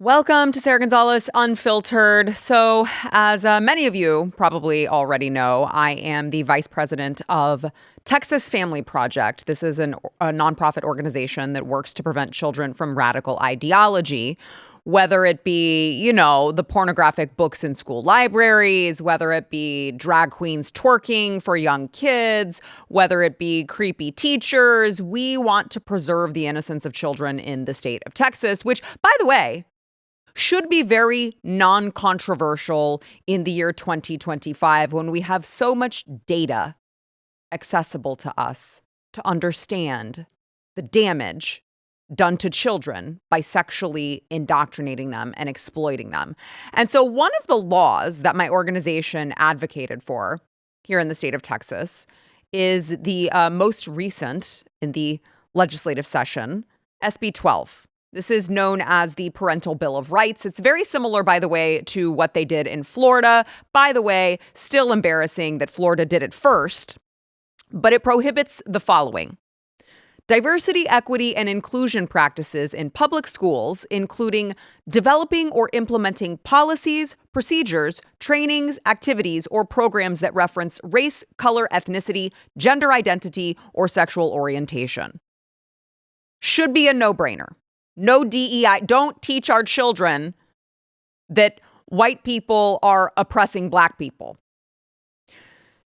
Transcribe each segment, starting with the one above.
Welcome to Sara Gonzales Unfiltered. So, as many of you probably already know, I am the vice president of Texas Family Project. This is a nonprofit organization that works to prevent children from radical ideology, whether it be, the pornographic books in school libraries, whether it be drag queens twerking for young kids, whether it be creepy teachers. We want to preserve the innocence of children in the state of Texas, which, by the way, should be very non-controversial in the year 2025 when we have so much data accessible to us to understand the damage done to children by sexually indoctrinating them and exploiting them. And so one of the laws that my organization advocated for here in the state of Texas is the most recent in the legislative session, SB 12. This is known as the Parental Bill of Rights. It's very similar, by the way, to what they did in Florida. By the way, still embarrassing that Florida did it first, but it prohibits the following: diversity, equity, and inclusion practices in public schools, including developing or implementing policies, procedures, trainings, activities, or programs that reference race, color, ethnicity, gender identity, or sexual orientation. Should be a no-brainer. No DEI. Don't teach our children that white people are oppressing black people.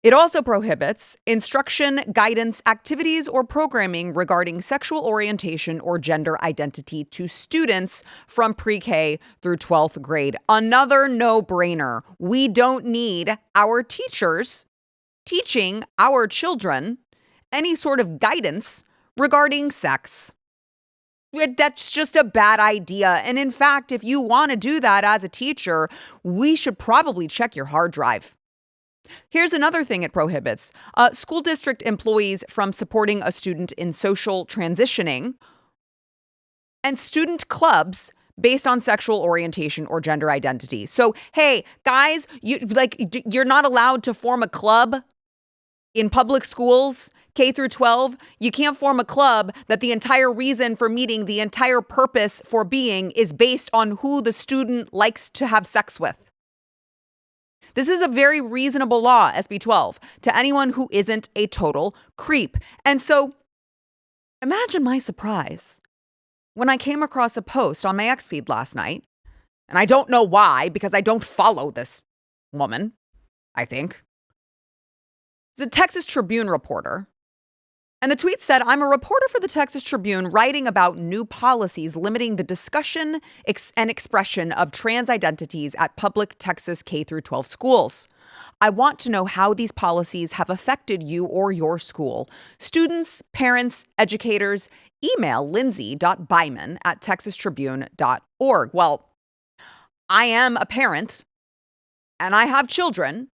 It also prohibits instruction, guidance, activities, or programming regarding sexual orientation or gender identity to students from pre-K through 12th grade. Another no-brainer. We don't need our teachers teaching our children any sort of guidance regarding sex. That's just a bad idea. And in fact, if you want to do that as a teacher, we should probably check your hard drive. Here's another thing it prohibits: school district employees from supporting a student in social transitioning, and student clubs based on sexual orientation or gender identity. So, hey, guys, you're not allowed to form a club in public schools, K through 12. You can't form a club that the entire reason for meeting, the entire purpose for being, is based on who the student likes to have sex with. This is a very reasonable law, SB 12, to anyone who isn't a total creep. And so imagine my surprise when I came across a post on my X feed last night, and I don't know why, because I don't follow this woman, I think. It's a Texas Tribune reporter. And the tweet said, "I'm a reporter for the Texas Tribune writing about new policies limiting the discussion and expression of trans identities at public Texas K through 12 schools. I want to know how these policies have affected you or your school. Students, parents, educators, email lindsay.byman@texastribune.org. Well, I am a parent, and I have children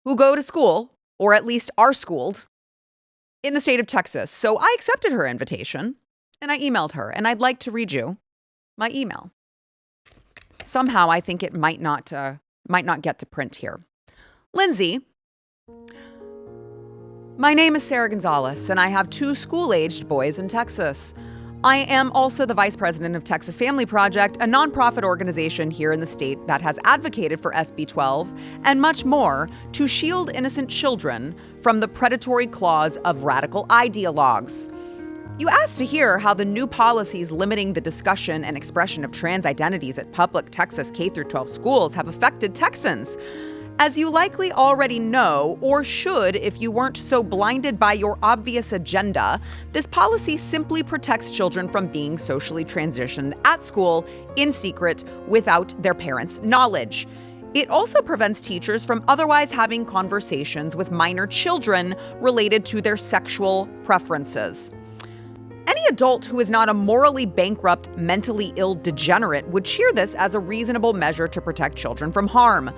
who go to school, or at least are schooled, in the state of Texas. So I accepted her invitation and I emailed her, and I'd like to read you my email. Somehow I think it might not get to print here. Lindsay, my name is Sara Gonzales, and I have 2 school-aged boys in Texas. I am also the vice president of Texas Family Project, a nonprofit organization here in the state that has advocated for SB 12 and much more to shield innocent children from the predatory claws of radical ideologues. You asked to hear how the new policies limiting the discussion and expression of trans identities at public Texas K through 12 schools have affected Texans. As you likely already know, or should if you weren't so blinded by your obvious agenda, this policy simply protects children from being socially transitioned at school in secret without their parents' knowledge. It also prevents teachers from otherwise having conversations with minor children related to their sexual preferences. Any adult who is not a morally bankrupt, mentally ill degenerate would cheer this as a reasonable measure to protect children from harm.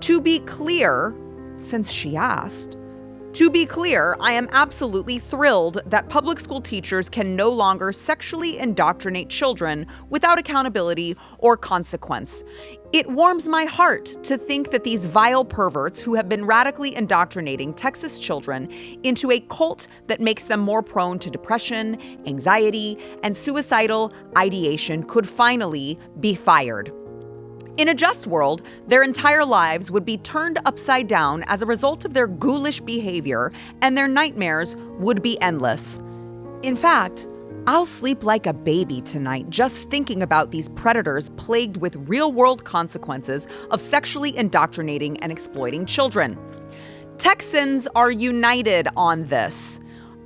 To be clear, since she asked, To be clear, I am absolutely thrilled that public school teachers can no longer sexually indoctrinate children without accountability or consequence. It warms my heart to think that these vile perverts who have been radically indoctrinating Texas children into a cult that makes them more prone to depression, anxiety, and suicidal ideation could finally be fired. In a just world, their entire lives would be turned upside down as a result of their ghoulish behavior, and their nightmares would be endless. In fact, I'll sleep like a baby tonight just thinking about these predators plagued with real-world consequences of sexually indoctrinating and exploiting children. Texans are united on this.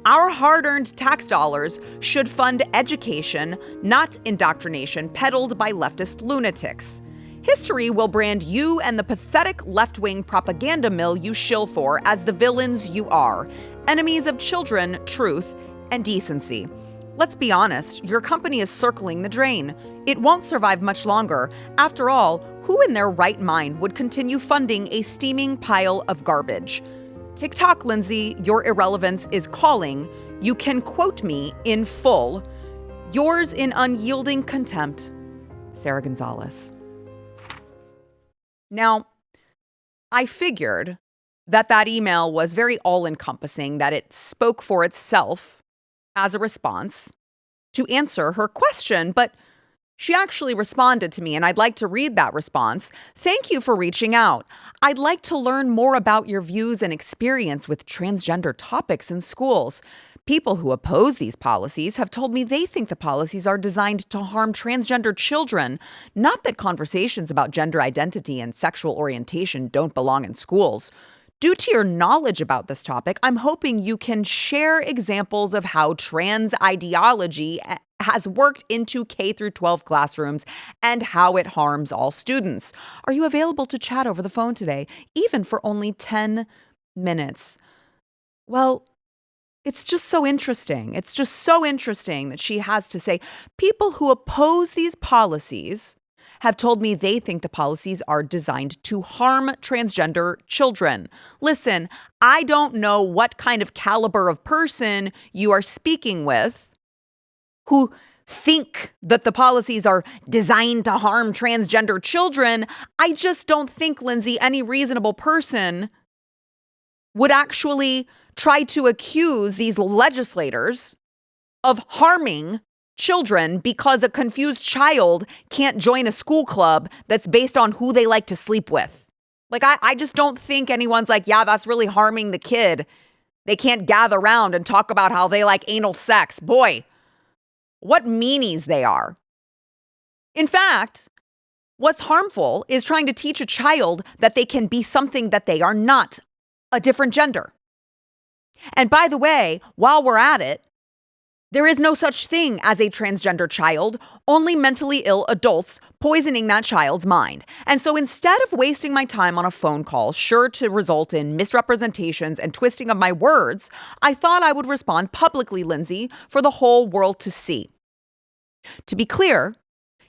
Our hard-earned tax dollars should fund education, not indoctrination peddled by leftist lunatics. History will brand you and the pathetic left-wing propaganda mill you shill for as the villains you are, enemies of children, truth, and decency. Let's be honest, your company is circling the drain. It won't survive much longer. After all, who in their right mind would continue funding a steaming pile of garbage? TikTok, Lindsay, your irrelevance is calling. You can quote me in full. Yours in unyielding contempt, Sara Gonzales. Now, I figured that email was very all-encompassing, that it spoke for itself as a response to answer her question, but she actually responded to me, and I'd like to read that response. Thank you for reaching out. I'd like to learn more about your views and experience with transgender topics in schools. People who oppose these policies have told me they think the policies are designed to harm transgender children, not that conversations about gender identity and sexual orientation don't belong in schools. Due to your knowledge about this topic, I'm hoping you can share examples of how trans ideology has worked into K-12 classrooms and how it harms all students. Are you available to chat over the phone today, even for only 10 minutes? Well, it's just so interesting. It's just so interesting that she has to say, people who oppose these policies have told me they think the policies are designed to harm transgender children. Listen, I don't know what kind of caliber of person you are speaking with who think that the policies are designed to harm transgender children. I just don't think, Lindsay, any reasonable person would actually try to accuse these legislators of harming children because a confused child can't join a school club that's based on who they like to sleep with. Like, I just don't think anyone's like, yeah, that's really harming the kid. They can't gather around and talk about how they like anal sex. Boy, what meanies they are. In fact, what's harmful is trying to teach a child that they can be something that they are not, a different gender. And by the way, while we're at it, there is no such thing as a transgender child, only mentally ill adults poisoning that child's mind. And so instead of wasting my time on a phone call sure to result in misrepresentations and twisting of my words, I thought I would respond publicly, Lindsay, for the whole world to see. To be clear,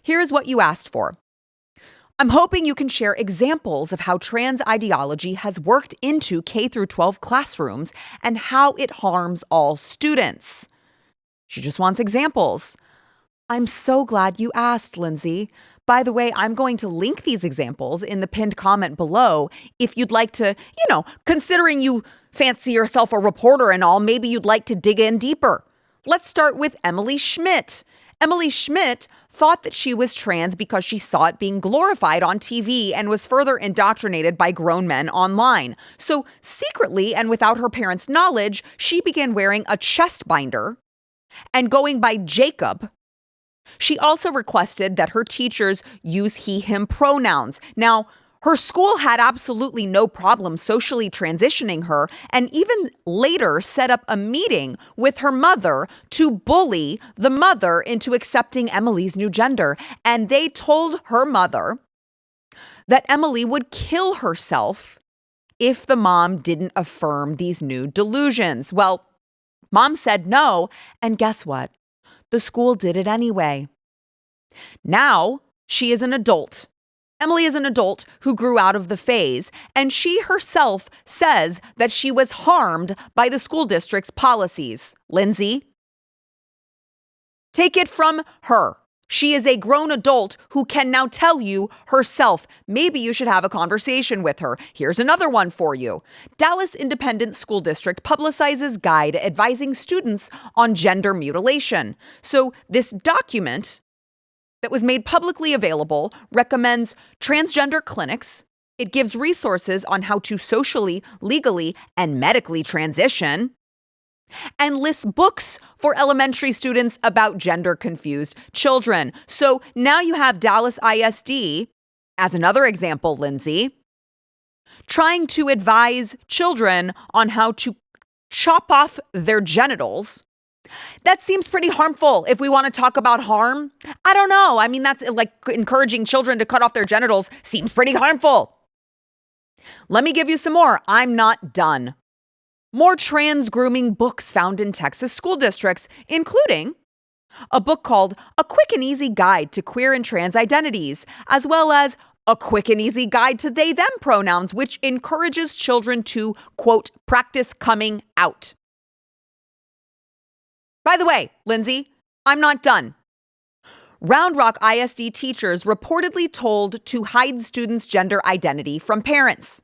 here is what you asked for. I'm hoping you can share examples of how trans ideology has worked into K-12 classrooms and how it harms all students. She just wants examples. I'm so glad you asked, Lindsay. By the way, I'm going to link these examples in the pinned comment below if you'd like to, considering you fancy yourself a reporter and all, maybe you'd like to dig in deeper. Let's start with Emily Schmidt. Emily Schmidt thought that she was trans because she saw it being glorified on TV and was further indoctrinated by grown men online. So secretly and without her parents' knowledge, she began wearing a chest binder and going by Jacob. She also requested that her teachers use he, him pronouns. Now, her school had absolutely no problem socially transitioning her and even later set up a meeting with her mother to bully the mother into accepting Emily's new gender. And they told her mother that Emily would kill herself if the mom didn't affirm these new delusions. Well, Mom said no, and guess what? The school did it anyway. Now she is an adult Emily is an adult who grew out of the phase, and she herself says that she was harmed by the school district's policies. Lindsay, take it from her. She is a grown adult who can now tell you herself. Maybe you should have a conversation with her. Here's another one for you. Dallas Independent School District publicizes guide advising students on gender mutilation. So this document that was made publicly available recommends transgender clinics. It gives resources on how to socially, legally, and medically transition, and lists books for elementary students about gender-confused children. So now you have Dallas ISD, as another example, Lindsay, trying to advise children on how to chop off their genitals. That seems pretty harmful if we want to talk about harm. I don't know. I mean, that's like encouraging children to cut off their genitals seems pretty harmful. Let me give you some more. I'm not done. More trans grooming books found in Texas school districts, including a book called A Quick and Easy Guide to Queer and Trans Identities, as well as A Quick and Easy Guide to They, Them Pronouns, which encourages children to, quote, practice coming out. By the way, Lindsay, I'm not done. Round Rock ISD teachers reportedly told to hide students' gender identity from parents.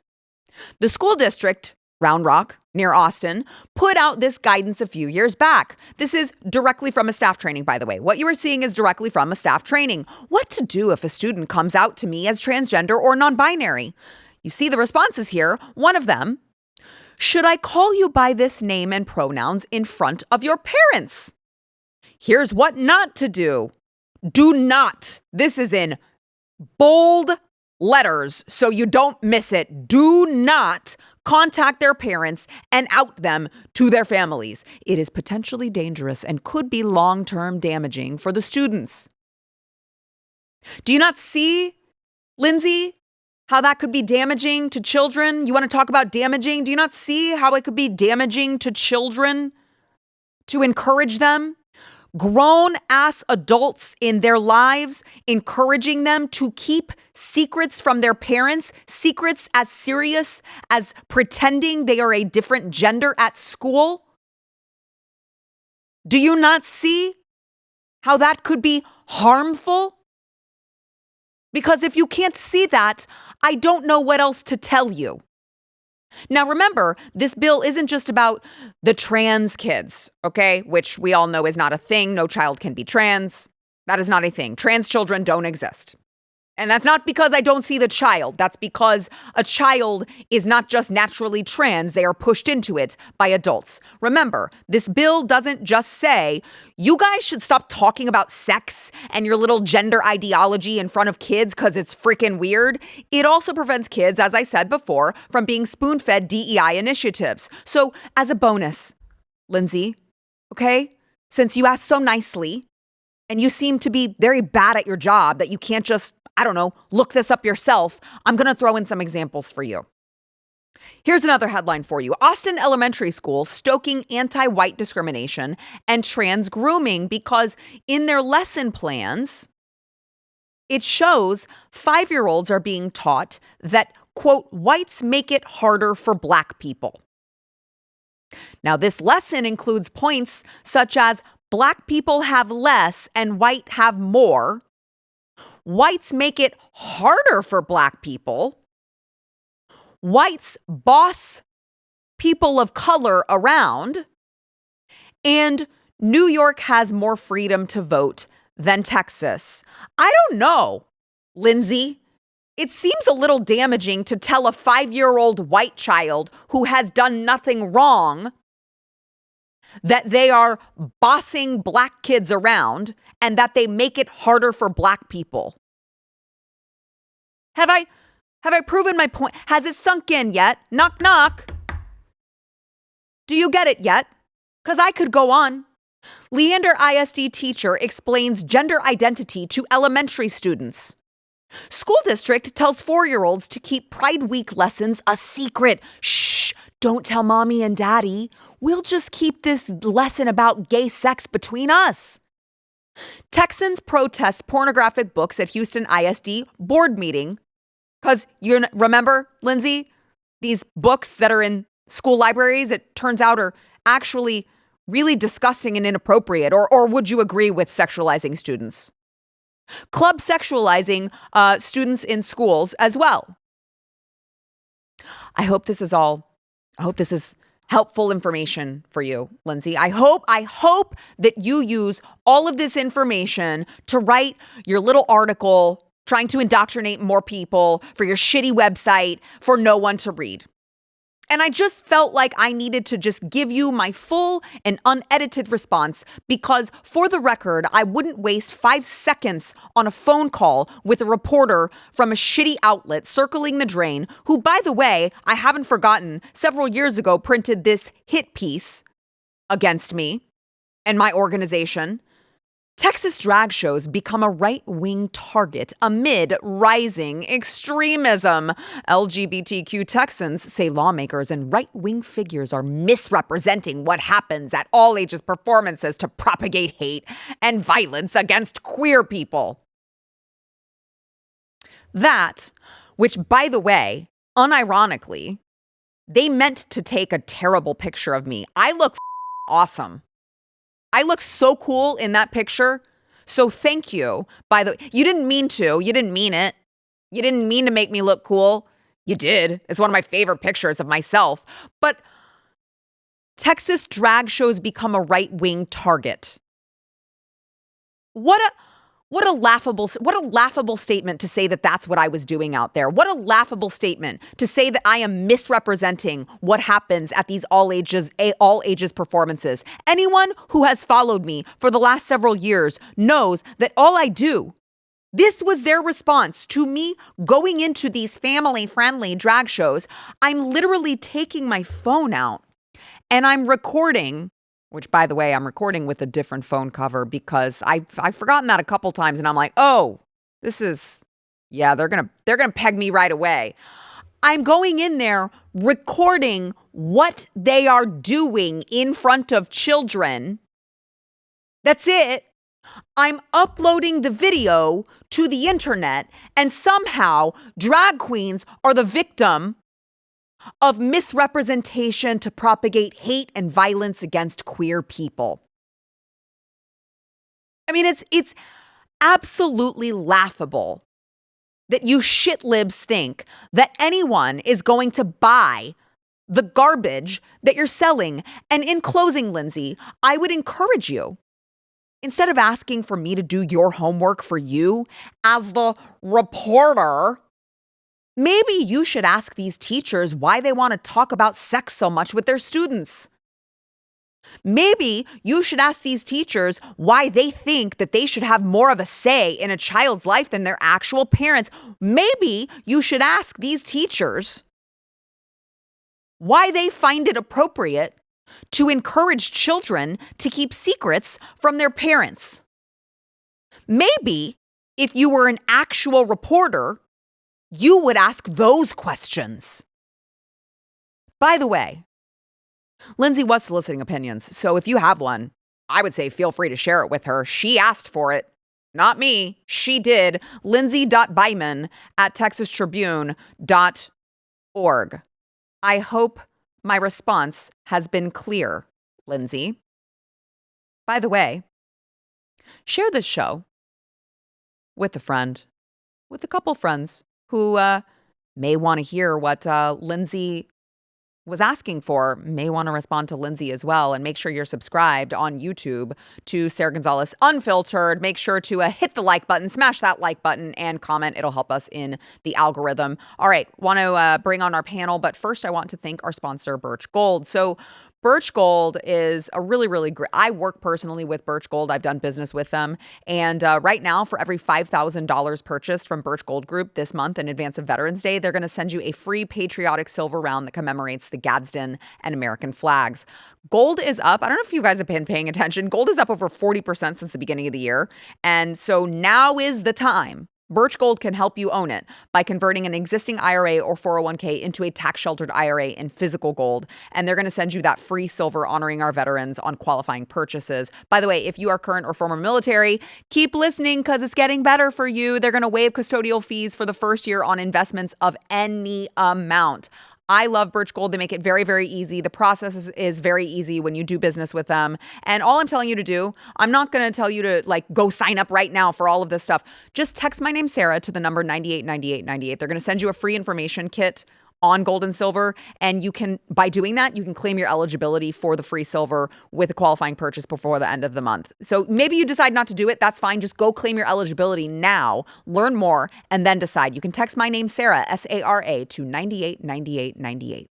The school district, Round Rock, near Austin, put out this guidance a few years back. This is directly from a staff training, by the way. What you are seeing is directly from a staff training. What to do if a student comes out to me as transgender or non-binary? You see the responses here. One of them, should I call you by this name and pronouns in front of your parents? Here's what not to do. Do not. This is in bold letters so you don't miss it. Do not contact their parents and out them to their families. It is potentially dangerous and could be long-term damaging for the students. Do you not see, Lindsay, how that could be damaging to children? You want to talk about damaging? Do you not see how it could be damaging to children to encourage them? Grown-ass adults in their lives, encouraging them to keep secrets from their parents, secrets as serious as pretending they are a different gender at school. Do you not see how that could be harmful? Because if you can't see that, I don't know what else to tell you. Now, remember, this bill isn't just about the trans kids, okay? Which we all know is not a thing. No child can be trans. That is not a thing. Trans children don't exist. And that's not because I don't see the child. That's because a child is not just naturally trans. They are pushed into it by adults. Remember, this bill doesn't just say, you guys should stop talking about sex and your little gender ideology in front of kids because it's freaking weird. It also prevents kids, as I said before, from being spoon-fed DEI initiatives. So as a bonus, Lindsay, okay, since you asked so nicely and you seem to be very bad at your job that you can't just, I don't know, look this up yourself, I'm going to throw in some examples for you. Here's another headline for you. Austin Elementary School stoking anti-white discrimination and trans grooming because in their lesson plans, it shows 5-year-olds are being taught that, quote, whites make it harder for black people. Now, this lesson includes points such as black people have less and white have more. Whites make it harder for black people. Whites boss people of color around. And New York has more freedom to vote than Texas. I don't know, Lindsay. It seems a little damaging to tell a 5-year-old white child who has done nothing wrong that they are bossing black kids around and that they make it harder for black people. Have I proven my point? Has it sunk in yet? Knock, knock. Do you get it yet? Because I could go on. Leander ISD teacher explains gender identity to elementary students. School district tells 4-year-olds to keep Pride Week lessons a secret. Shh, don't tell mommy and daddy. We'll just keep this lesson about gay sex between us. Texans protest pornographic books at Houston ISD board meeting Because you remember, Lindsay, these books that are in school libraries, it turns out are actually really disgusting and inappropriate. Or would you agree with sexualizing students? Club sexualizing students in schools as well. I hope this is helpful information for you, Lindsay. I hope that you use all of this information to write your little article trying to indoctrinate more people for your shitty website for no one to read. And I just felt like I needed to just give you my full and unedited response because, for the record, I wouldn't waste 5 seconds on a phone call with a reporter from a shitty outlet circling the drain who, by the way, I haven't forgotten, several years ago printed this hit piece against me and my organization. Texas drag shows become a right-wing target amid rising extremism. LGBTQ Texans say lawmakers and right-wing figures are misrepresenting what happens at all ages performances to propagate hate and violence against queer people. That, which, by the way, unironically, they meant to take a terrible picture of me. I look awesome. I look so cool in that picture. So thank you. You didn't mean to. You didn't mean it. You didn't mean to make me look cool. You did. It's one of my favorite pictures of myself. But Texas drag shows become a right-wing target. What a laughable statement to say that that's what I was doing out there. What a laughable statement to say that I am misrepresenting what happens at these all ages performances. Anyone who has followed me for the last several years knows that all I do, this was their response to me going into these family-friendly drag shows. I'm literally taking my phone out and I'm recording. Which, by the way, I'm recording with a different phone cover because I've forgotten that a couple times, and I'm like, oh, they're gonna peg me right away. I'm going in there recording what they are doing in front of children. That's it. I'm uploading the video to the internet, and somehow drag queens are the victim of misrepresentation to propagate hate and violence against queer people. I mean, it's absolutely laughable that you shitlibs think that anyone is going to buy the garbage that you're selling. And in closing, Lindsay, I would encourage you, instead of asking for me to do your homework for you as the reporter, maybe you should ask these teachers why they want to talk about sex so much with their students. Maybe you should ask these teachers why they think that they should have more of a say in a child's life than their actual parents. Maybe you should ask these teachers why they find it appropriate to encourage children to keep secrets from their parents. Maybe if you were an actual reporter, you would ask those questions. By the way, Lindsay was soliciting opinions, so if you have one, I would say feel free to share it with her. She asked for it, not me. She did. Lindsay.Byman@TexasTribune.org. I hope my response has been clear, Lindsay. By the way, share this show with a friend, with a couple friends who may want to hear what Lindsay was asking for, may want to respond to Lindsay as well. And make sure you're subscribed on YouTube to Sara Gonzales Unfiltered. Make sure to hit the like button, smash that like button, and comment. It'll help us in the algorithm. All right, want to bring on our panel, but first I want to thank our sponsor, Birch Gold. So Birch Gold is a really, really great. I work personally with Birch Gold. I've done business with them. And right now, for every $5,000 purchased from Birch Gold Group this month in advance of Veterans Day, they're going to send you a free patriotic silver round that commemorates the Gadsden and American flags. Gold is up. I don't know if you guys have been paying attention. Gold is up over 40% since the beginning of the year. And so now is the time Birch Gold can help you own it by converting an existing IRA or 401k into a tax-sheltered IRA in physical gold. And they're going to send you that free silver honoring our veterans on qualifying purchases. By the way, if you are current or former military, keep listening because it's getting better for you. They're going to waive custodial fees for the first year on investments of any amount. I love Birch Gold. They make it very, very easy. The process is very easy when you do business with them. And all I'm telling you to do, I'm not going to tell you to go sign up right now for all of this stuff. Just text my name, Sarah, to the number 989898. They're going to send you a free information kit on gold and silver. And you can, by doing that, you can claim your eligibility for the free silver with a qualifying purchase before the end of the month. So maybe you decide not to do it. That's fine. Just go claim your eligibility now, learn more, and then decide. You can text my name, Sarah, SARA, to 989898.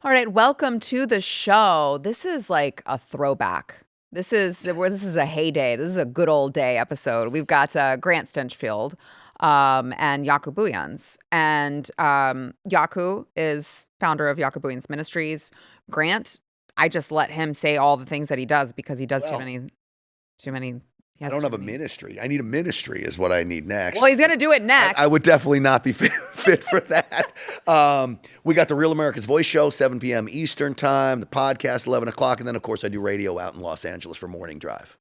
All right, welcome to the show. This is like a throwback. This is a heyday. This is a good old day episode. We've got Grant Stinchfield and Jaco Booyens. And Jaco is founder of Jaco Booyens Ministries. Grant, I just let him say all the things that he does because he does too many. I don't have a ministry. I need a ministry is what I need next. Well, he's going to do it next. I would definitely not be fit for that. We got the Real America's Voice show, 7 p.m. Eastern time, the podcast, 11 o'clock. And then, of course, I do radio out in Los Angeles for Morning Drive.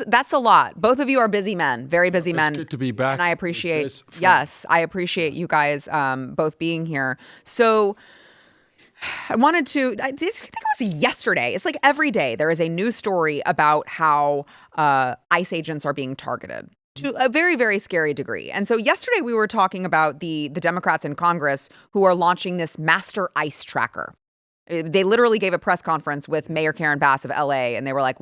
That's a lot. Both of you are busy men, very busy men. It's good to be back. And I appreciate, I appreciate you guys both being here. So I wanted to, I think it was yesterday. It's like every day there is a news story about how ICE agents are being targeted to a very, very scary degree. And so yesterday we were talking about the Democrats in Congress who are launching this master ICE tracker. They literally gave a press conference with Mayor Karen Bass of LA, and they were like,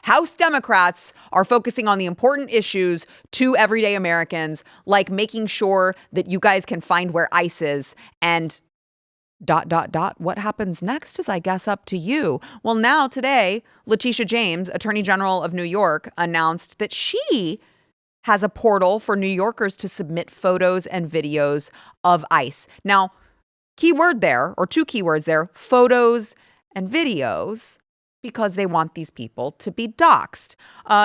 House Democrats are focusing on the important issues to everyday Americans, like making sure that you guys can find where ICE is and ... What happens next is, I guess, up to you. Well, now today, Letitia James, Attorney General of New York, announced that she has a portal for New Yorkers to submit photos and videos of ICE. Now, keyword there, or two keywords there, photos and videos, because they want these people to be doxxed.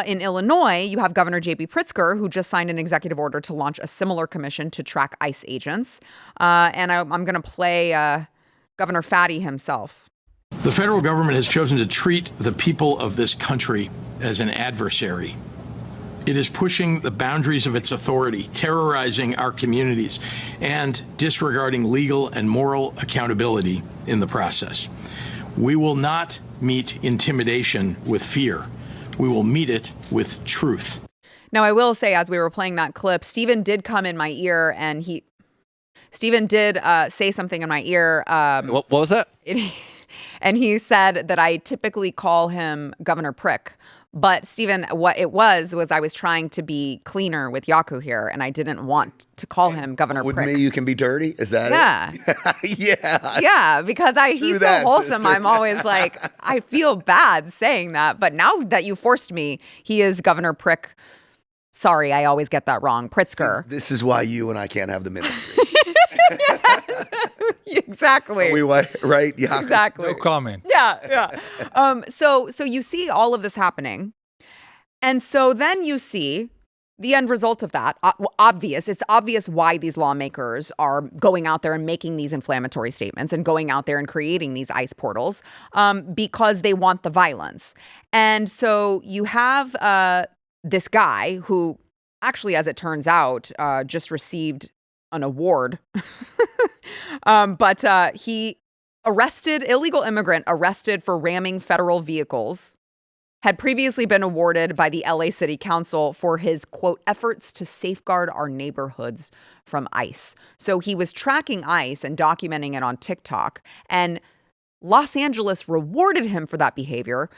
In Illinois, you have Governor J.B. Pritzker, who just signed an executive order to launch a similar commission to track ICE agents. And I'm going to play Governor Fatty himself. The federal government has chosen to treat the people of this country as an adversary. It is pushing the boundaries of its authority, terrorizing our communities, and disregarding legal and moral accountability in the process. We will not meet intimidation with fear. We will meet it with truth. Now, I will say, as we were playing that clip, Stephen did come in my ear, and Stephen did say something in my ear. What was that? And he said that I typically call him Governor Prick. But Stephen, what it was I was trying to be cleaner with Jaco here, and I didn't want to call him Governor With Prick. me, you can be dirty? Is that it? Yeah. Yeah, because he's so wholesome. Sister. I'm always like, I feel bad saying that. But now that you forced me, he is Governor Prick. Sorry, I always get that wrong. Pritzker. See, this is why you and I can't have the ministry. Yes, exactly. Right? Yeah. Exactly. No comment. Yeah. So you see all of this happening. And so then you see the end result of that. It's obvious why these lawmakers are going out there and making these inflammatory statements and going out there and creating these ICE portals because they want the violence. And so you have this guy who actually, as it turns out, just received an award. But he illegal immigrant arrested for ramming federal vehicles, had previously been awarded by the LA City Council for his, quote, efforts to safeguard our neighborhoods from ICE. So he was tracking ICE and documenting it on TikTok, and Los Angeles rewarded him for that behavior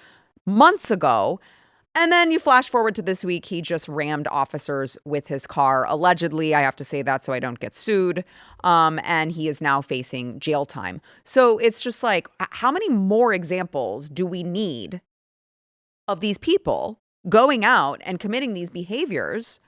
months ago. And then you flash forward to this week, he just rammed officers with his car. Allegedly, I have to say that so I don't get sued. And he is now facing jail time. So it's just like, how many more examples do we need of these people going out and committing these behaviors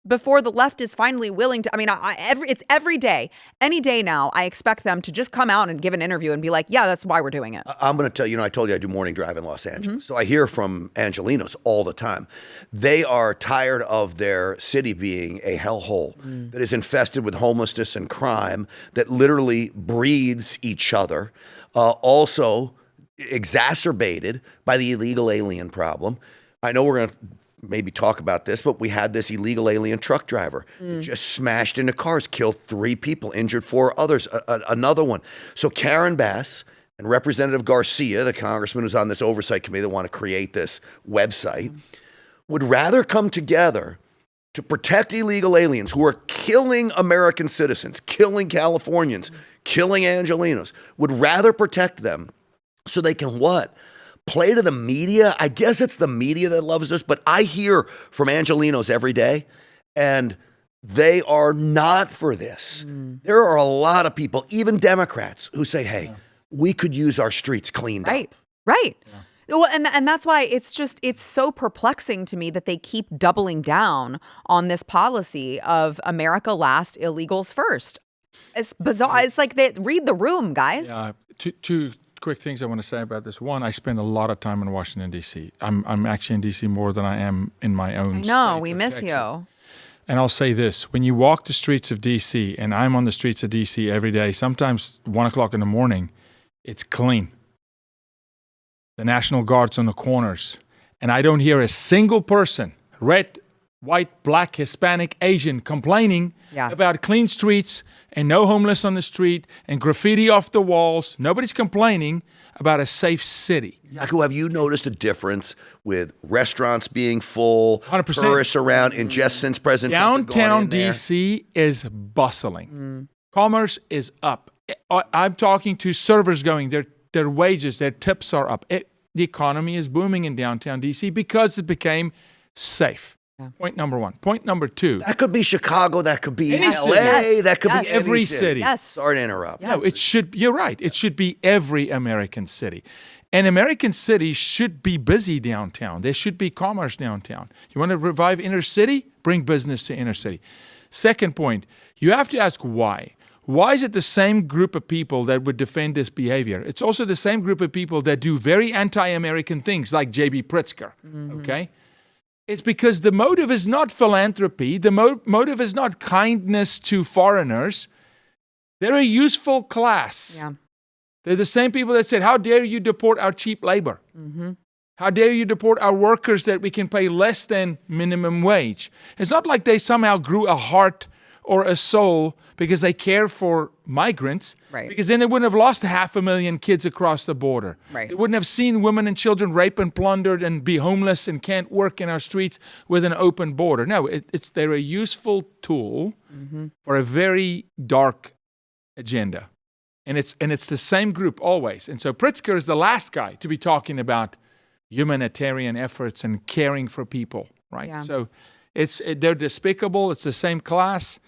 before the left is finally willing to. I mean, it's every day, any day now. I expect them to just come out and give an interview and be like, "Yeah, that's why we're doing it." I'm going to tell you. I told you I do morning drive in Los Angeles, so I hear from Angelenos all the time. They are tired of their city being a hellhole that is infested with homelessness and crime that literally breeds each other. Also exacerbated by the illegal alien problem. I know we're going to maybe talk about this, but we had this illegal alien truck driver that just smashed into cars, killed 3 people, injured 4 others, another one. So Karen Bass and Representative Garcia, the congressman who's on this oversight committee that want to create this website, would rather come together to protect illegal aliens who are killing American citizens, killing Californians, killing Angelenos, would rather protect them so they can what? Play to the media. I guess it's the media that loves this, but I hear from Angelenos every day, and they are not for this. There are a lot of people, even Democrats, who say, hey, we could use our streets cleaned up. Right. Yeah. Well, and that's why it's so perplexing to me that they keep doubling down on this policy of America last, illegals first. It's bizarre. It's like they read the room, guys. Yeah. Two quick things I want to say about this. One, I spend a lot of time in Washington, D.C. I'm actually in D.C. more than I am in my own state. I know, we miss Texas. you. And I'll say this, when you walk the streets of D.C., and I'm on the streets of D.C. every day, sometimes 1 o'clock in the morning, it's clean. The National Guard's on the corners. And I don't hear a single person, red, white, black, Hispanic, Asian, complaining about clean streets and no homeless on the street and graffiti off the walls. Nobody's complaining about a safe city. Jaco, have you noticed a difference with restaurants being full, 100%. Tourists around, and just since President Trump had gone Downtown in there? D.C. is bustling. Commerce is up. I'm talking to servers going, their wages, their tips are up. The economy is booming in downtown D.C. because it became safe. Yeah. Point number one. Point number 2. That could be Chicago. That could be Any LA. city. That could be every any city. Yes. Sorry to interrupt. Yes. No, it should. You're right. It should be every American city. And American cities should be busy downtown. There should be commerce downtown. You want to revive inner city? Bring business to inner city. Second point, you have to ask why. Why is it the same group of people that would defend this behavior? It's also the same group of people that do very anti-American things like J.B. Pritzker, okay? It's because the motive is not philanthropy. The motive is not kindness to foreigners. They're a useful class. Yeah. They're the same people that said, how dare you deport our cheap labor? How dare you deport our workers that we can pay less than minimum wage? It's not like they somehow grew a heart or a soul because they care for migrants. Right. Because then they wouldn't have lost 500,000 kids across the border. Right. They wouldn't have seen women and children raped and plundered and be homeless and can't work in our streets with an open border. No, they're a useful tool for a very dark agenda. And it's the same group always. And so Pritzker is the last guy to be talking about humanitarian efforts and caring for people, right? Yeah. So they're despicable. It's the same class.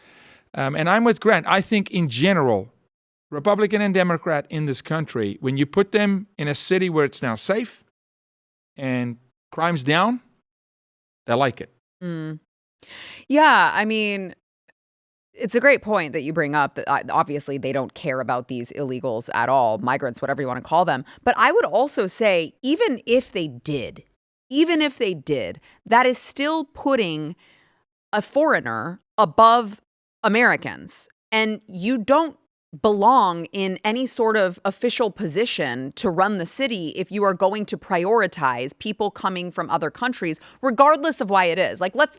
And I'm with Grant. I think in general, Republican and Democrat in this country, when you put them in a city where it's now safe and crime's down, they like it. Yeah, I mean, it's a great point that you bring up that obviously they don't care about these illegals at all, migrants, whatever you want to call them. But I would also say, even if they did, that is still putting a foreigner above Americans. And you don't belong in any sort of official position to run the city if you are going to prioritize people coming from other countries, regardless of why it is. Like, let's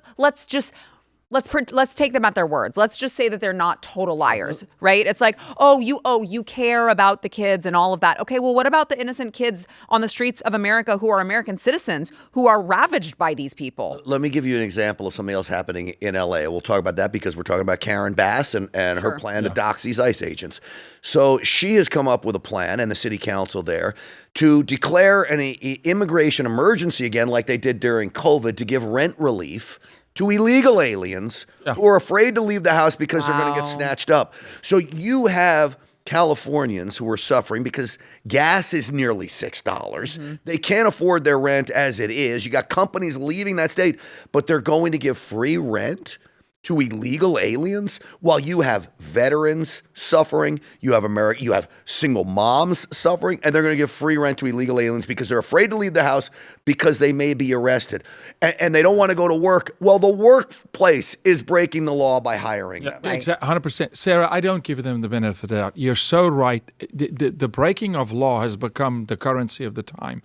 take them at their words. Let's just say that they're not total liars, right? It's like, you care about the kids and all of that. Okay, well, what about the innocent kids on the streets of America who are American citizens who are ravaged by these people? Let me give you an example of something else happening in LA. We'll talk about that because we're talking about Karen Bass and her plan to dox these ICE agents. So she has come up with a plan, and the city council there, to declare an immigration emergency again, like they did during COVID, to give rent relief to illegal aliens who are afraid to leave the house because they're going to get snatched up. So you have Californians who are suffering because gas is nearly $6. They can't afford their rent as it is. You got companies leaving that state, but they're going to give free rent to illegal aliens while you have veterans suffering, you have single moms suffering, and they're going to give free rent to illegal aliens because they're afraid to leave the house because they may be arrested. And they don't want to go to work. Well, the workplace is breaking the law by hiring them. Right. Exactly, 100%. Sarah, I don't give them the benefit of the doubt. You're so right. The breaking of law has become the currency of the time.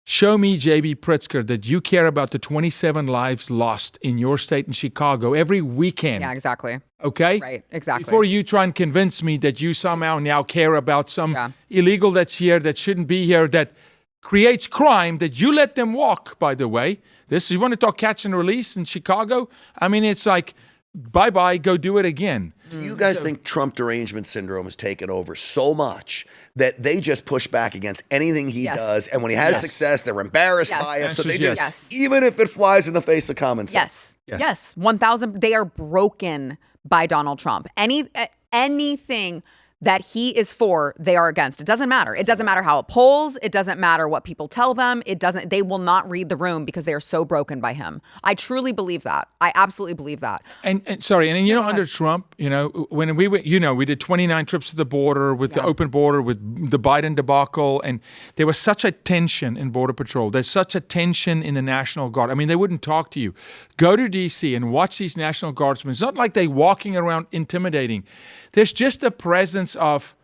Show me, J.B. Pritzker, that you care about the 27 lives lost in your state in Chicago every weekend. Yeah, exactly. Okay? Right, exactly. Before you try and convince me that you somehow now care about some illegal that's here, that shouldn't be here, that creates crime, that you let them walk, by the way. You want to talk catch and release in Chicago? I mean, it's like, bye-bye, go do it again. Do you guys think Trump derangement syndrome has taken over so much that they just push back against anything he does, and when he has success, they're embarrassed by it, so they just, even if it flies in the face of common sense. Yes. 1,000. They are broken by Donald Trump. Anything that he is for, they are against. It doesn't matter. It doesn't matter how it polls. It doesn't matter what people tell them. They will not read the room because they are so broken by him. I truly believe that. I absolutely believe that. And under Trump, when we went, we did 29 trips to the border with the open border with the Biden debacle, and there was such a tension in Border Patrol. There's such a tension in the National Guard. I mean, they wouldn't talk to you. Go to D.C. and watch these National Guardsmen. It's not like they're walking around intimidating. There's just a presence of,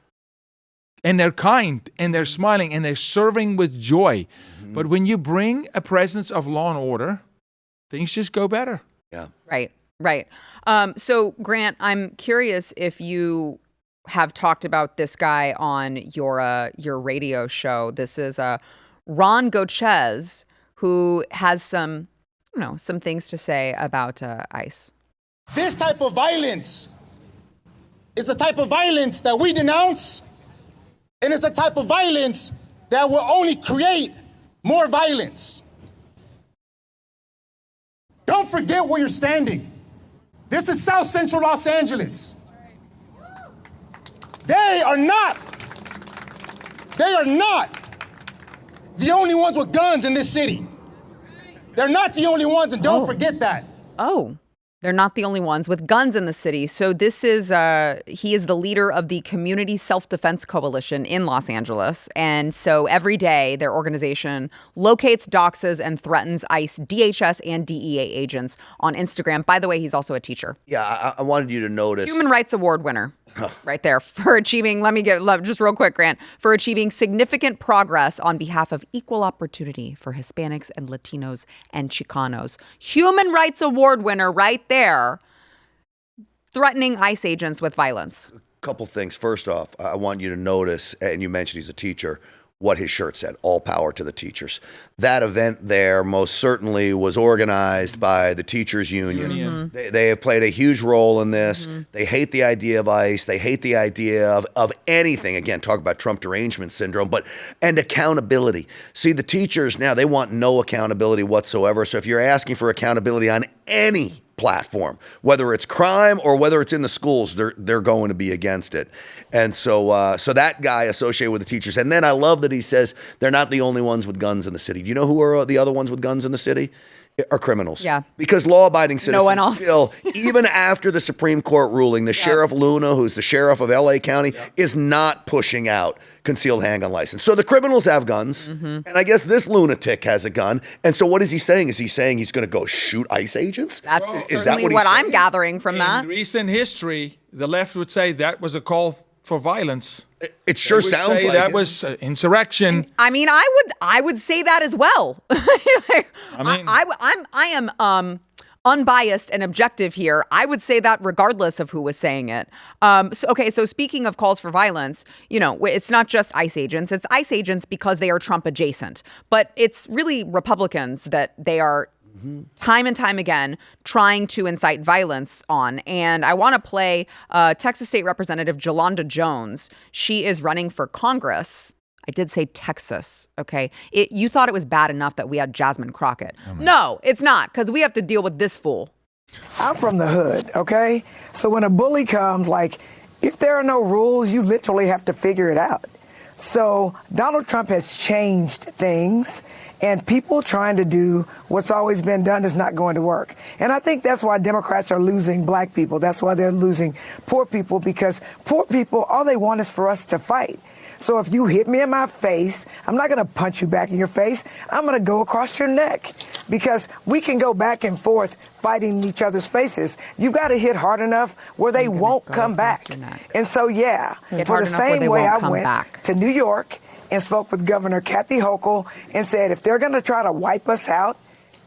and they're kind, and they're smiling, and they're serving with joy. Mm-hmm. But when you bring a presence of law and order, things just go better. Yeah. Right. So, Grant, I'm curious if you have talked about this guy on your radio show. This is Ron Gochez, who has some things to say about ICE. This type of violence is a type of violence that we denounce, and it's a type of violence that will only create more violence. Don't forget where you're standing. This is South Central Los Angeles. They are not the only ones with guns in this city. They're not the only ones, and don't forget that. Oh. They're not the only ones with guns in the city. So this is, he is the leader of the Community Self-Defense Coalition in Los Angeles. And so every day their organization locates, doxes, and threatens ICE, DHS, and DEA agents on Instagram. By the way, he's also a teacher. Yeah, I wanted you to notice. Human Rights Award winner right there for achieving, just real quick, Grant, for achieving significant progress on behalf of equal opportunity for Hispanics and Latinos and Chicanos. Human Rights Award winner right there, threatening ICE agents with violence. A couple things. First off, I want you to notice, and you mentioned he's a teacher, what his shirt said, all power to the teachers. That event there most certainly was organized by the teachers union. Mm-hmm. They have played a huge role in this. Mm-hmm. They hate the idea of ICE. They hate the idea of anything. Again, talk about Trump derangement syndrome, and accountability. See, the teachers now, they want no accountability whatsoever. So if you're asking for accountability on any platform, whether it's crime or whether it's in the schools, they're going to be against it. And so that guy associated with the teachers. And then I love that he says they're not the only ones with guns in the city. Do you know who are the other ones with guns in the city? Are criminals. Yeah. Because law-abiding citizens no one else. Still, even after the Supreme Court ruling, the Sheriff Luna, who's the sheriff of LA County, is not pushing out concealed handgun license. So the criminals have guns, and I guess this lunatic has a gun. And so what is he saying? Is he saying he's going to go shoot ICE agents? That's certainly what I'm gathering from that. In recent history, the left would say that was a call for violence. It sure sounds like that was insurrection. I mean, I would say that as well. I am unbiased and objective here. I would say that regardless of who was saying it. So speaking of calls for violence, it's not just ICE agents. It's ICE agents because they are Trump adjacent. But it's really Republicans that they are time and time again trying to incite violence on. And I want to play Texas State Representative Jolanda Jones. She is running for Congress. I did say Texas, okay? You thought it was bad enough that we had Jasmine Crockett. No, it's not, because we have to deal with this fool. I'm from the hood, okay? So when a bully comes, if there are no rules, you literally have to figure it out. So Donald Trump has changed things, And people trying to do what's always been done is not going to work. And I think that's why Democrats are losing black people. That's why they're losing poor people, because poor people, all they want is for us to fight. So if you hit me in my face, I'm not going to punch you back in your face. I'm going to go across your neck, because we can go back and forth fighting each other's faces. You've got to hit hard enough where they won't come back. And so, for the same way I went to New York and spoke with Governor Kathy Hochul and said, if they're going to try to wipe us out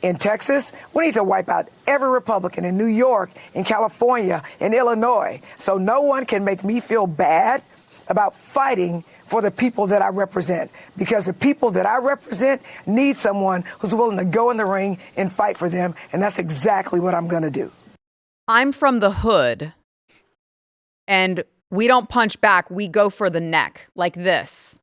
in Texas, we need to wipe out every Republican in New York, in California, in Illinois. So no one can make me feel bad about fighting for the people that I represent, because the people that I represent need someone who's willing to go in the ring and fight for them. And that's exactly what I'm going to do. I'm from the hood, and we don't punch back. We go for the neck like this.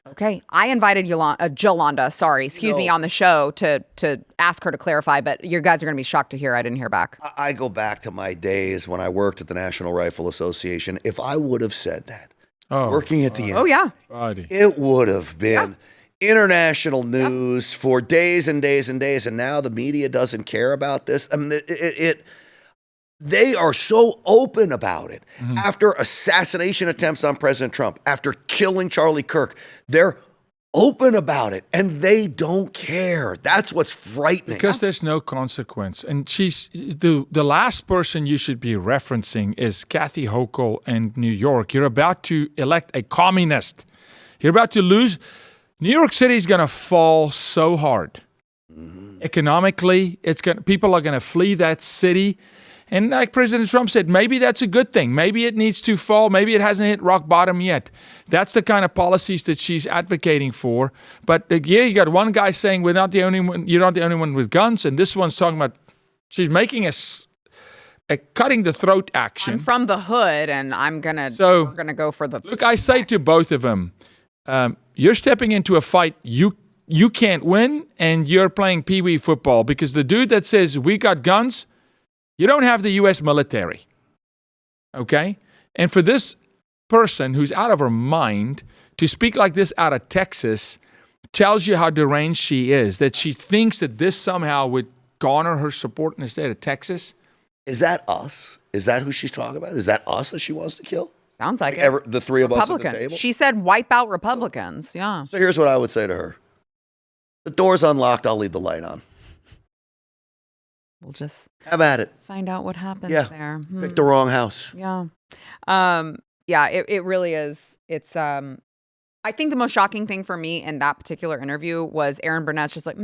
Okay. I invited Jolanda, on the show to ask her to clarify, but you guys are going to be shocked to hear I didn't hear back. I go back to my days when I worked at the National Rifle Association. If I would have said that, working at the end, it would have been international news for days and days and days. And now the media doesn't care about this. I mean, they are so open about it. After assassination attempts on President Trump, after killing Charlie Kirk, they're open about it, and they don't care. That's what's frightening. Because there's no consequence. And she's the last person you should be referencing is Kathy Hochul in New York. You're about to elect a communist. You're about to lose. New York City is going to fall so hard. Economically, people are going to flee that city. And like President Trump said, maybe that's a good thing. Maybe it needs to fall. Maybe it hasn't hit rock bottom yet. That's the kind of policies that she's advocating for. But you got one guy saying you're not the only one with guns, and this one's talking about she's making a cutting the throat action. I'm from the hood, and we're gonna go for the. Look, I say to both of them, you're stepping into a fight you can't win, and you're playing pee-wee football, because the dude that says we got guns. You don't have the U.S. military, okay? And for this person who's out of her mind to speak like this out of Texas tells you how deranged she is, that she thinks that this somehow would garner her support in the state of Texas. Is that us? Is that who she's talking about? Is that us that she wants to kill? Sounds like it. The three of us at the table? She said wipe out Republicans, So here's what I would say to her. The door's unlocked, I'll leave the light on. We'll just have at it. Find out what happens there. Pick the wrong house. Yeah. It really is. It's I think the most shocking thing for me in that particular interview was Aaron Burnett's just like,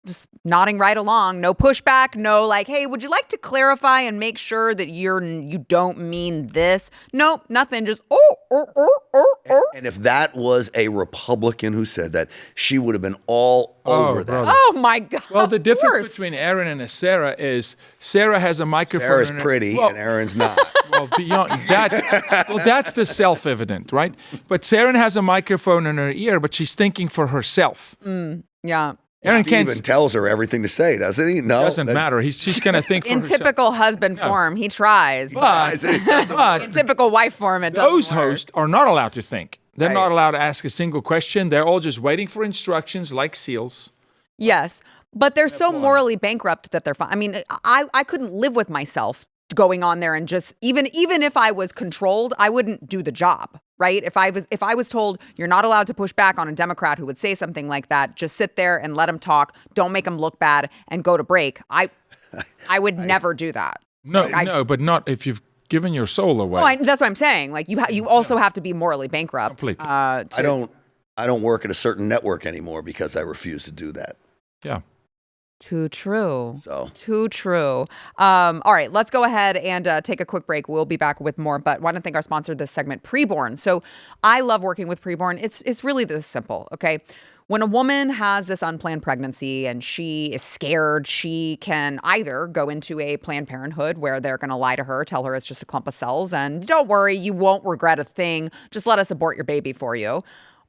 just nodding right along. No pushback. No like, hey, would you like to clarify and make sure that you don't mean this? Nope, nothing. Just And if that was a Republican who said that, she would have been all over that. Oh my God. Well, the difference between Aaron and Sarah is Sarah has a microphone. Sarah's pretty and Aaron's not. Well, beyond that, that's the self-evident, right? But Sarah has a microphone in her ear, but she's thinking for herself. Yeah. Aaron Stephen tells her everything to say, doesn't he? No, it doesn't matter. She's going to think for in herself. Typical husband form, he tries. But in typical wife form, it doesn't those work. hosts are not allowed to think. They're not allowed to ask a single question. They're all just waiting for instructions like seals. Yes, but they're so morally bankrupt that they're fine. I mean, I couldn't live with myself going on there and just even if I was controlled, I wouldn't do the job. Right? If I was told you're not allowed to push back on a Democrat who would say something like that, just sit there and let him talk. Don't make him look bad and go to break. I would never do that. No, but not if you've given your soul away. No, that's what I'm saying. Like you also have to be morally bankrupt. Completely. I don't work at a certain network anymore because I refuse to do that. Yeah. Too true. So too true. All right, let's go ahead and take a quick break. We'll be back with more, but want to thank our sponsor this segment, PreBorn. So I love working with PreBorn. It's really this simple, okay? When a woman has this unplanned pregnancy and she is scared, she can either go into a Planned Parenthood where they're going to lie to her, tell her it's just a clump of cells, and don't worry, you won't regret a thing. Just let us abort your baby for you.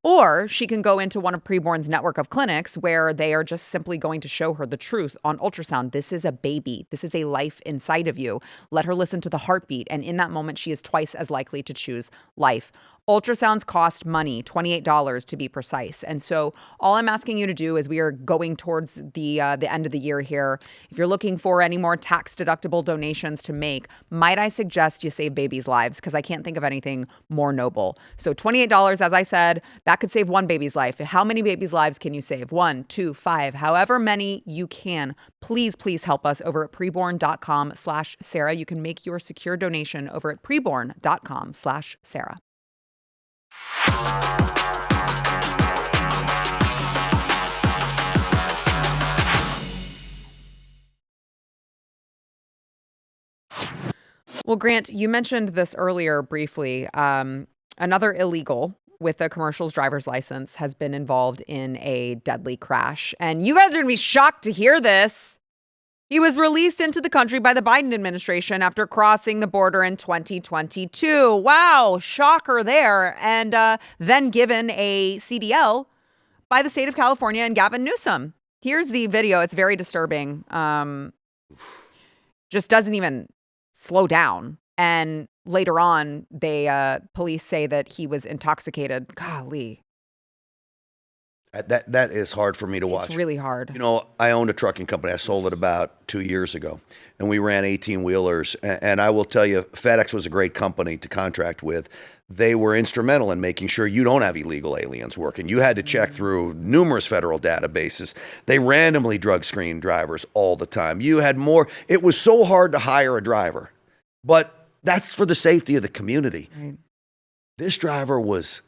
Or she can go into one of PreBorn's network of clinics where they are just simply going to show her the truth on ultrasound. This is a baby. This is a life inside of you. Let her listen to the heartbeat. And in that moment, she is twice as likely to choose life. Ultrasounds cost money, $28 to be precise. And so all I'm asking you to do as we are going towards the end of the year here, if you're looking for any more tax-deductible donations to make, might I suggest you save babies' lives, because I can't think of anything more noble. So $28, as I said, that could save one baby's life. How many babies' lives can you save? 1, 2, 5, however many you can. Please, please help us over at preborn.com/Sarah. You can make your secure donation over at preborn.com/Sarah. Well, Grant, you mentioned this earlier briefly. Another illegal with a commercial's driver's license has been involved in a deadly crash. And you guys are going to be shocked to hear this. He was released into the country by the Biden administration after crossing the border in 2022. Wow, shocker there. And then given a CDL by the state of California and Gavin Newsom. Here's the video. It's very disturbing. Just doesn't even slow down. And later on, police say that he was intoxicated. Golly. That is hard for me to watch. It's really hard. You know, I owned a trucking company. I sold it about 2 years ago, and we ran 18-wheelers. And I will tell you, FedEx was a great company to contract with. They were instrumental in making sure you don't have illegal aliens working. You had to check through numerous federal databases. They randomly drug screen drivers all the time. You had more. It was so hard to hire a driver, but that's for the safety of the community. Right. This driver was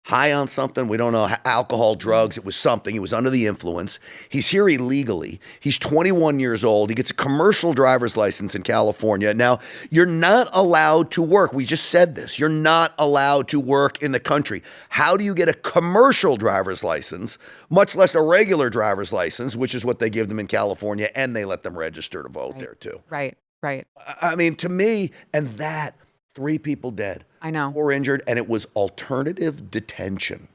high on something. We don't know, alcohol, drugs. It was something. He was under the influence. He's here illegally. He's 21 years old. He gets a commercial driver's license in California. Now, you're not allowed to work. We just said this. You're not allowed to work in the country. How do you get a commercial driver's license, much less a regular driver's license, which is what they give them in California, and they let them register to vote there too. Right. I mean, to me, and that, 3 people dead. I know. 4 injured, and it was alternative detention.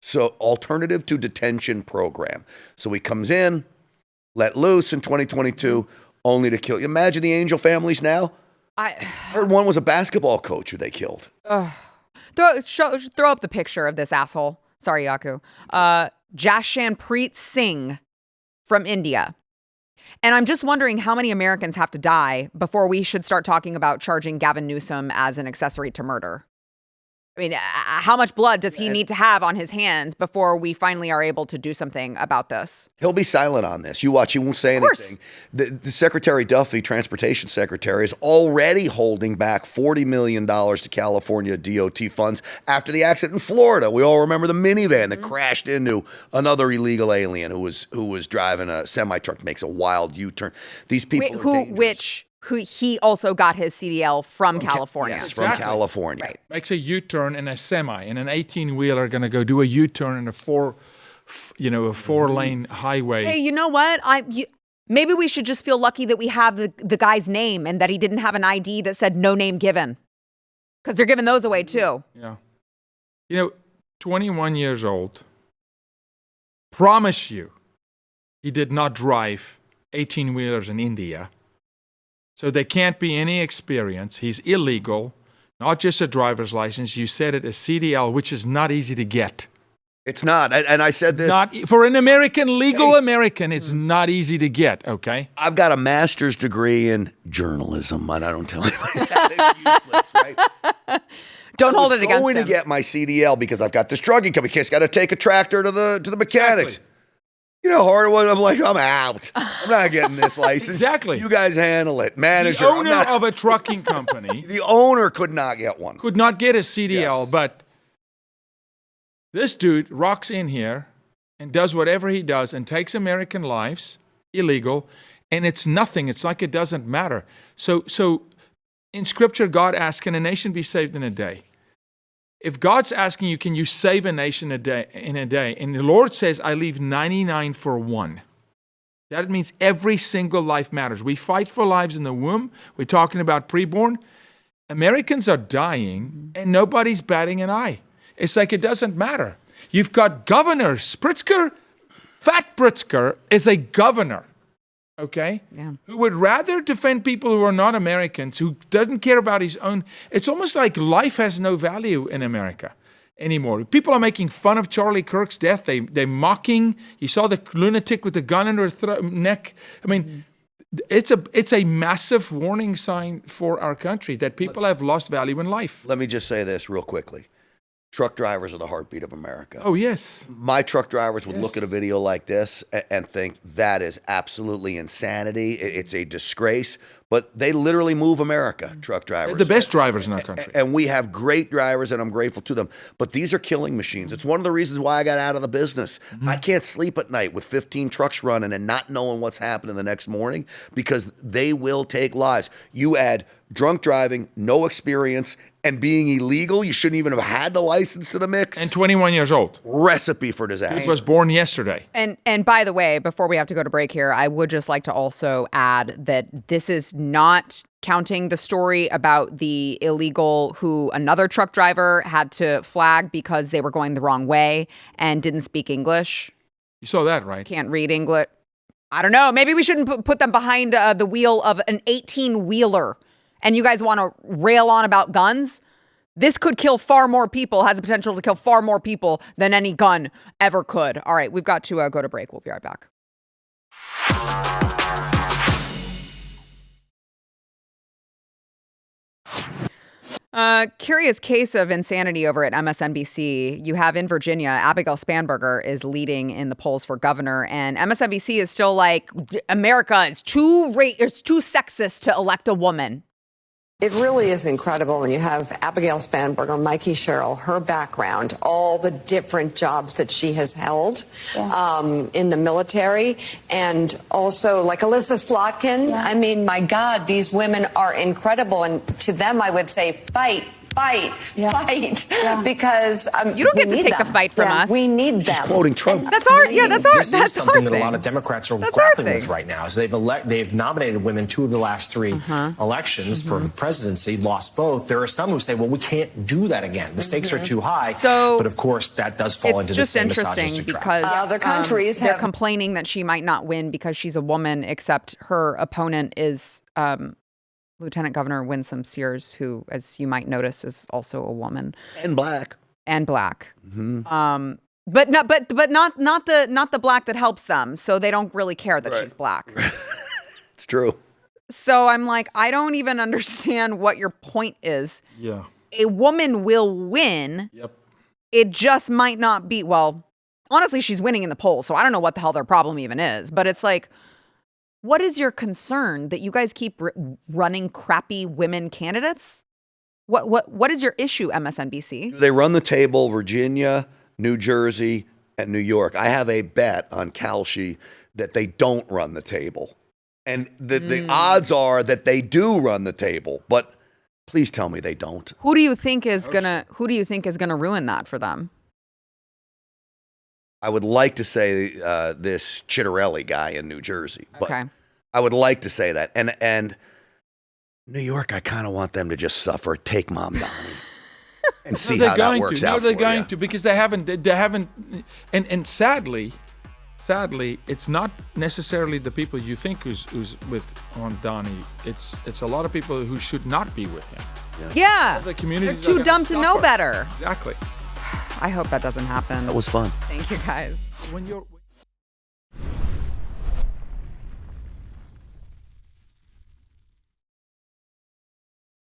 So alternative to detention program. So he comes in, let loose in 2022, only to kill. Imagine the Angel families now. I heard one was a basketball coach who they killed. Throw up the picture of this asshole. Sorry, Jaco. Jashanpreet Singh from India. And I'm just wondering how many Americans have to die before we should start talking about charging Gavin Newsom as an accessory to murder. I mean, how much blood does he need to have on his hands before we finally are able to do something about this? He'll be silent on this. You watch, he won't say anything. The Secretary Duffy, Transportation Secretary, is already holding back $40 million to California DOT funds after the accident in Florida. We all remember the minivan that crashed into another illegal alien who was driving a semi-truck, makes a wild U-turn. These people are dangerous. Who he also got his CDL from California. Yes, from California. Right. Makes a U-turn in a semi, and an 18-wheeler going to go do a U-turn in a four-lane highway. Hey, you know what? Maybe we should just feel lucky that we have the guy's name and that he didn't have an ID that said no name given, because they're giving those away too. Yeah. 21 years old. Promise you, he did not drive 18-wheelers in India. So there can't be any experience. He's illegal, not just a driver's license. You said it, a CDL, which is not easy to get. It's not. And I said this. For an American, legal American, it's not easy to get, okay? I've got a master's degree in journalism, and I don't tell anybody that. It's useless, right? Don't hold it against him. I'm going to get my CDL because I've got this trucking company. Kid's got to take a tractor to the mechanics. Exactly. You know how hard it was? I'm like, I'm out. I'm not getting this license. Exactly. You guys handle it. Manager. The owner of a trucking company. The owner could not get one. Could not get a CDL, but this dude rocks in here and does whatever he does and takes American lives, illegal, and it's nothing. It's like it doesn't matter. So in Scripture, God asks, can a nation be saved in a day? If God's asking you, can you save a nation in a day? And the Lord says, I leave 99 for one. That means every single life matters. We fight for lives in the womb. We're talking about preborn. Americans are dying, and nobody's batting an eye. It's like it doesn't matter. You've got governors. Fat Pritzker is a governor okay? Yeah. Who would rather defend people who are not Americans, who doesn't care about his own. It's almost like life has no value in America anymore. People are making fun of Charlie Kirk's death. They're mocking. You saw the lunatic with the gun in her neck. I mean, it's a massive warning sign for our country that people have lost value in life. Let me just say this real quickly. Truck drivers are the heartbeat of America. Oh, yes. My truck drivers would look at a video like this and think that is absolutely insanity. It's a disgrace. But they literally move America, truck drivers. They're the best drivers in our country. And we have great drivers, and I'm grateful to them. But these are killing machines. It's one of the reasons why I got out of the business. I can't sleep at night with 15 trucks running and not knowing what's happening the next morning because they will take lives. You add drunk driving, no experience, and being illegal, you shouldn't even have had the license to the mix. And 21 years old. Recipe for disaster. He was born yesterday. And by the way, before we have to go to break here, I would just like to also add that this is not counting the story about the illegal who another truck driver had to flag because they were going the wrong way and didn't speak English. You saw that, right? Can't read English. I don't know. Maybe we shouldn't put them behind the wheel of an 18-wheeler. And you guys want to rail on about guns? This could kill far more people, has the potential to kill far more people than any gun ever could. All right, we've got to go to break. We'll be right back. Curious case of insanity over at MSNBC. You have in Virginia, Abigail Spanberger is leading in the polls for governor, and MSNBC is still like, America is too sexist to elect a woman. It really is incredible when you have Abigail Spanberger, Mikey Sherrill, her background, all the different jobs that she has held in the military, and also like Alyssa Slotkin. Yeah. I mean, my God, these women are incredible. And to them, I would say, fight, because you don't get to take the fight from us. We need them. She's quoting Trump. That's our This is something that thing. a lot of Democrats are grappling with right now. Is they've nominated women 2 of the last 3 elections for the presidency, lost both. There are some who say, well, we can't do that again. The stakes are too high. So, but of course, that does fall into the same misogynistic trap. Because other countries they're complaining that she might not win because she's a woman, except her opponent is Lieutenant Governor Winsome Sears, who, as you might notice, is also a woman And black. Mm-hmm. But not the black that helps them. So they don't really care that she's black. It's true. So I'm like, I don't even understand what your point is. Yeah. A woman will win. Yep. It just might not be, well, honestly, she's winning in the polls. So I don't know what the hell their problem even is. But it's like, what is your concern that you guys keep running crappy women candidates? What is your issue, MSNBC? They run the table, Virginia, New Jersey, and New York. I have a bet on Kalshi that they don't run the table. And the odds are that they do run the table, but please tell me they don't. Who do you think is gonna ruin that for them? I would like to say this Chitterelli guy in New Jersey, but Okay. I would like to say that. And New York, I kind of want them to just suffer, take Mom Donnie, and see how that works out. No, they're for going you. to, because they haven't, and sadly, it's not necessarily the people you think who's with on Donnie. It's a lot of people who should not be with him. Yeah. The communities They're are too gonna dumb to know suffer. better. Exactly. I hope that doesn't happen. That was fun. Thank you, guys. When you're